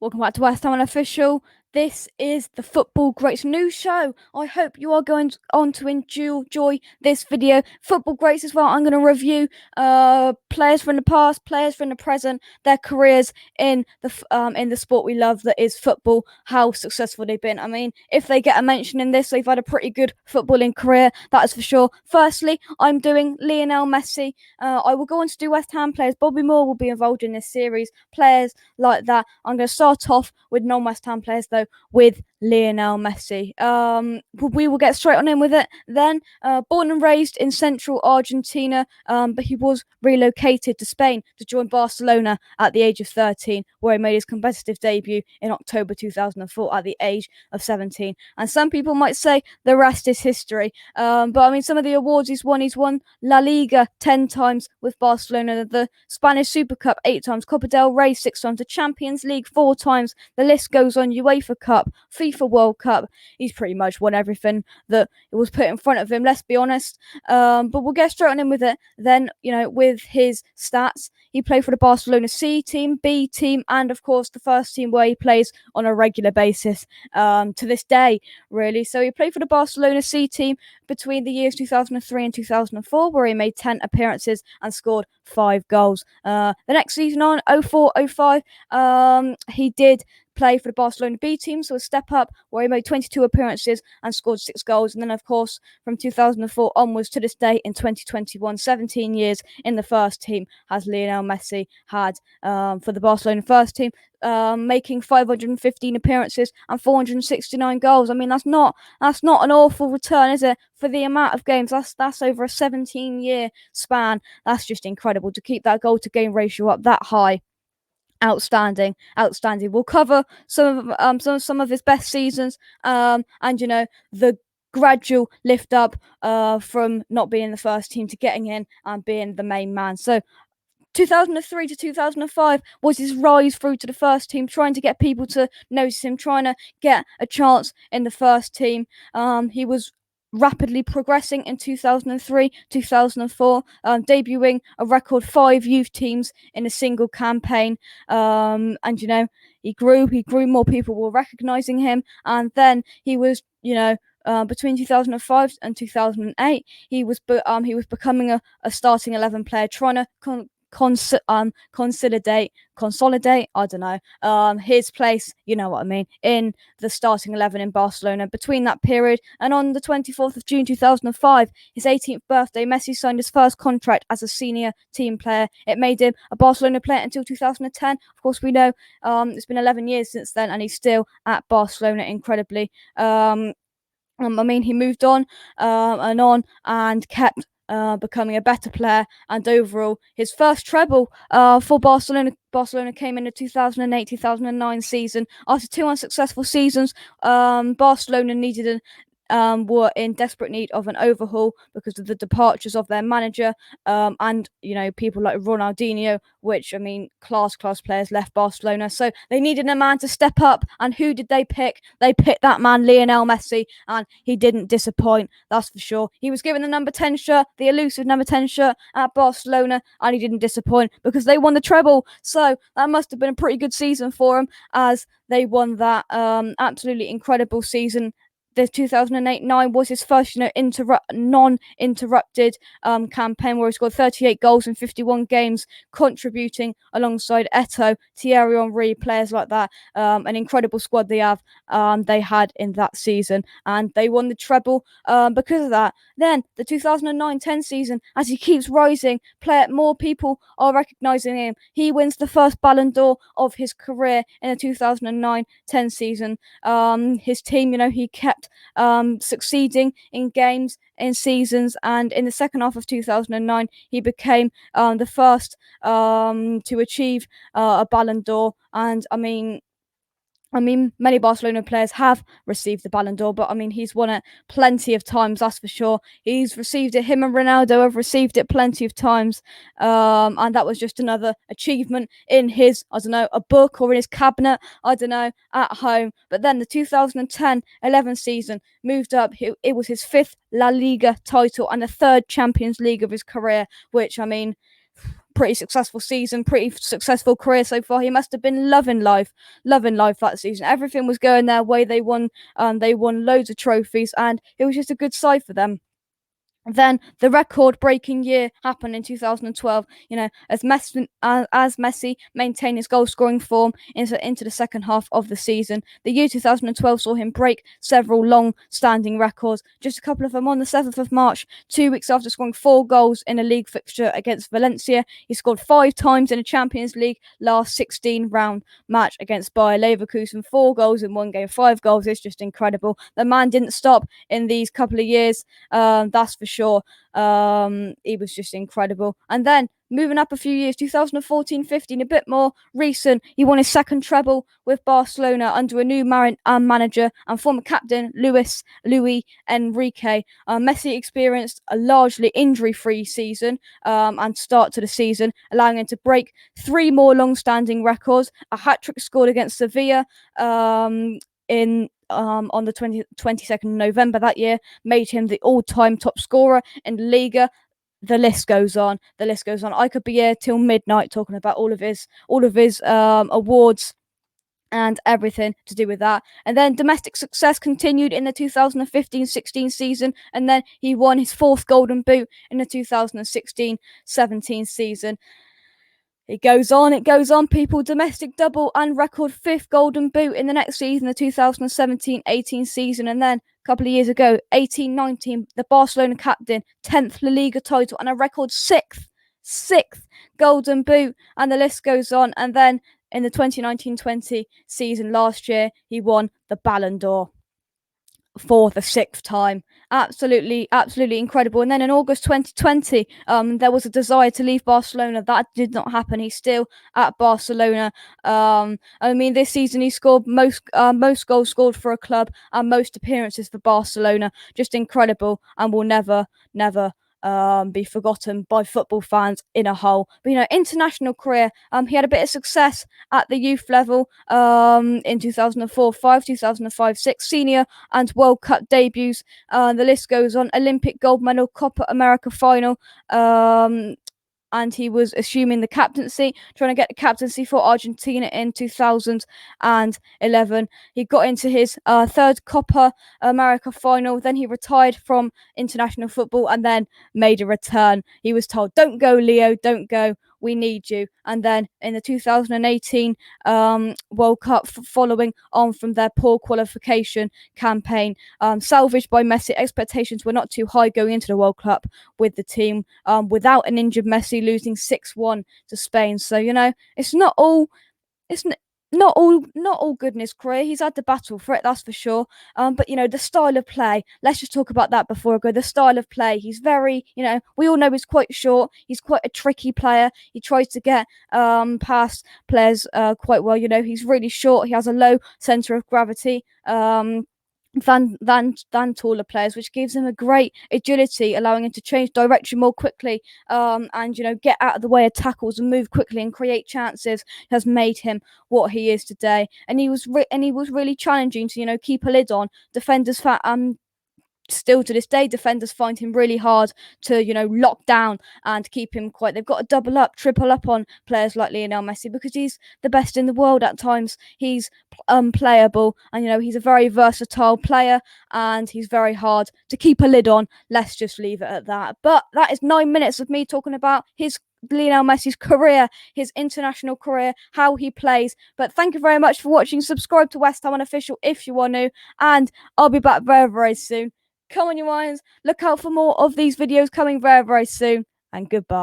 Welcome back to West Ham Unofficial. This is the Football Greats News Show. I hope you are going on to enjoy this video. Football Greats as well. I'm going to review players from the past, players from the present, their careers in the sport we love, that is football, how successful they've been. I mean, if they get a mention in this, they've had a pretty good footballing career, that is for sure. Firstly, I'm doing Lionel Messi. I will go on to do West Ham players. Bobby Moore will be involved in this series. Players like that. I'm going to start off with non-West Ham players, though, with Lionel Messi. We will get straight on in with it then. Born and raised in central Argentina, but he was relocated to Spain to join Barcelona at the age of 13, where he made his competitive debut in October 2004 at the age of 17. And some people might say the rest is history. But I mean, some of the awards he's won La Liga 10 times with Barcelona, the Spanish Super Cup 8 times, Copa del Rey 6 times, the Champions League 4 times. The list goes on. UEFA Cup, FIFA World Cup. He's pretty much won everything that was put in front of him, let's be honest. But we'll get straight on in with it then. With his stats, he played for the Barcelona C team, B team, and of course the first team where he plays on a regular basis to this day, really. So he played for the Barcelona C team between the years 2003 and 2004, where he made 10 appearances and scored 5 goals. The next season on, 04-05, he did play for the Barcelona B team, so a step up, where he made 22 appearances and scored 6 goals. And then, of course, from 2004 onwards to this day in 2021, 17 years in the first team has Lionel Messi had for the Barcelona first team, making 515 appearances and 469 goals. I mean, that's not an awful return, is it? For the amount of games, that's over a 17-year span. That's just incredible to keep that goal to game ratio up that high. Outstanding. We'll cover some of his best seasons, and the gradual lift up from not being in the first team to getting in and being the main man. So 2003 to 2005 was his rise through to the first team, trying to get people to notice him, trying to get a chance in the first team. He was rapidly progressing in 2003, 2004, debuting a record 5 youth teams in a single campaign. And he grew. More people were recognizing him, and then he was, between 2005 and 2008, he was becoming a starting 11 player, trying to consolidate, I don't know, his place, you know what I mean, in the starting 11 in Barcelona. Between that period and on the 24th of June 2005, his 18th birthday, Messi signed his first contract as a senior team player. It made him a Barcelona player until 2010. Of course, we know it's been 11 years since then, and he's still at Barcelona, incredibly. He moved on and kept becoming a better player, and overall his first treble for Barcelona came in the 2008-2009 season. After 2 unsuccessful seasons, Barcelona were in desperate need of an overhaul because of the departures of their manager, and people like Ronaldinho, which, I mean, class players left Barcelona, so they needed a man to step up. And who did they pick? They picked that man, Lionel Messi, and he didn't disappoint, that's for sure. He was given the number 10 shirt, the elusive number 10 shirt at Barcelona, and he didn't disappoint because they won the treble. So that must have been a pretty good season for him, as they won that absolutely incredible season. The 2008-09 was his first, non-interrupted campaign, where he scored 38 goals in 51 games, contributing alongside Eto'o, Thierry Henry, players like that. An incredible squad they had in that season, and they won the treble because of that. Then the 2009-10 season, as he keeps rising, more people are recognizing him. He wins the first Ballon d'Or of his career in the 2009-10 season. His team, he kept succeeding in games, in seasons, and in the second half of 2009 he became the first to achieve a Ballon d'Or. And I mean, many Barcelona players have received the Ballon d'Or, but I mean, he's won it plenty of times, that's for sure. He's received it. Him and Ronaldo have received it plenty of times. And that was just another achievement in his, I don't know, a book or in his cabinet, I don't know, at home. But then the 2010-11 season moved up. It was his 5th La Liga title and the 3rd Champions League of his career, which, I mean, pretty successful season, pretty successful career so far. He must have been loving life that season. Everything was going their way. They won loads of trophies, and it was just a good side for them. Then the record-breaking year happened in 2012. As Messi maintained his goal-scoring form into the second half of the season. The year 2012 saw him break several long-standing records. Just a couple of them on the 7th of March, 2 weeks after scoring 4 goals in a league fixture against Valencia. He scored 5 times in a Champions League last 16-round match against Bayer Leverkusen. 4 goals in one game, 5 goals. It's just incredible. The man didn't stop in these couple of years. That's for sure. He was just incredible. And then moving up a few years, 2014-15, a bit more recent, he won his second treble with Barcelona under a new manager and former captain Luis Enrique. Messi experienced a largely injury-free season and start to the season, allowing him to break 3 more long-standing records. A hat-trick scored against Sevilla on the 22nd of November that year made him the all-time top scorer in the Liga. The list goes on. I could be here till midnight talking about all of his awards and everything to do with that. And then domestic success continued in the 2015-16 season, and then he won his 4th Golden Boot in the 2016-17 season. It goes on, people. Domestic double and record 5th Golden Boot in the next season, the 2017-18 season. And then a couple of years ago, 18-19, the Barcelona captain, 10th La Liga title and a record 6th Golden Boot. And the list goes on. And then in the 2019-20 season last year, he won the Ballon d'Or for the 6th time. Absolutely incredible. And then in August 2020, there was a desire to leave Barcelona. That did not happen. He's still at Barcelona. This season he scored most goals scored for a club and most appearances for Barcelona. Just incredible, and will never be forgotten by football fans in a whole. But international career, he had a bit of success at the youth level in 2004-5, 2005-6, senior and World Cup debuts. The list goes on. Olympic gold medal, Copa America final. And he was assuming the captaincy, trying to get the captaincy for Argentina in 2011. He got into his 3rd Copa America final. Then he retired from international football and then made a return. He was told, "Don't go, Leo, don't go. We need you." And then in the 2018 World Cup, following on from their poor qualification campaign, salvaged by Messi, expectations were not too high going into the World Cup with the team without an injured Messi, losing 6-1 to Spain. So it's not all good in his career. He's had the battle for it, that's for sure. But the style of play, let's just talk about that before I go. The style of play, he's very, we all know he's quite short. He's quite a tricky player. He tries to get past players quite well. He's really short. He has a low center of gravity. Than taller players, which gives him a great agility, allowing him to change direction more quickly, and get out of the way of tackles and move quickly and create chances. Has made him what he is today. And he was really challenging to keep a lid on defenders. Still to this day, defenders find him really hard to lock down and keep him quiet. They've got to double up, triple up on players like Lionel Messi because he's the best in the world at times. He's playable, and he's a very versatile player, and he's very hard to keep a lid on. Let's just leave it at that. But that is 9 minutes of me talking about Lionel Messi's career, his international career, how he plays. But thank you very much for watching. Subscribe to West Ham Unofficial if you are new, and I'll be back very, very soon. Come on, you irons. Look out for more of these videos coming very, very soon. And goodbye.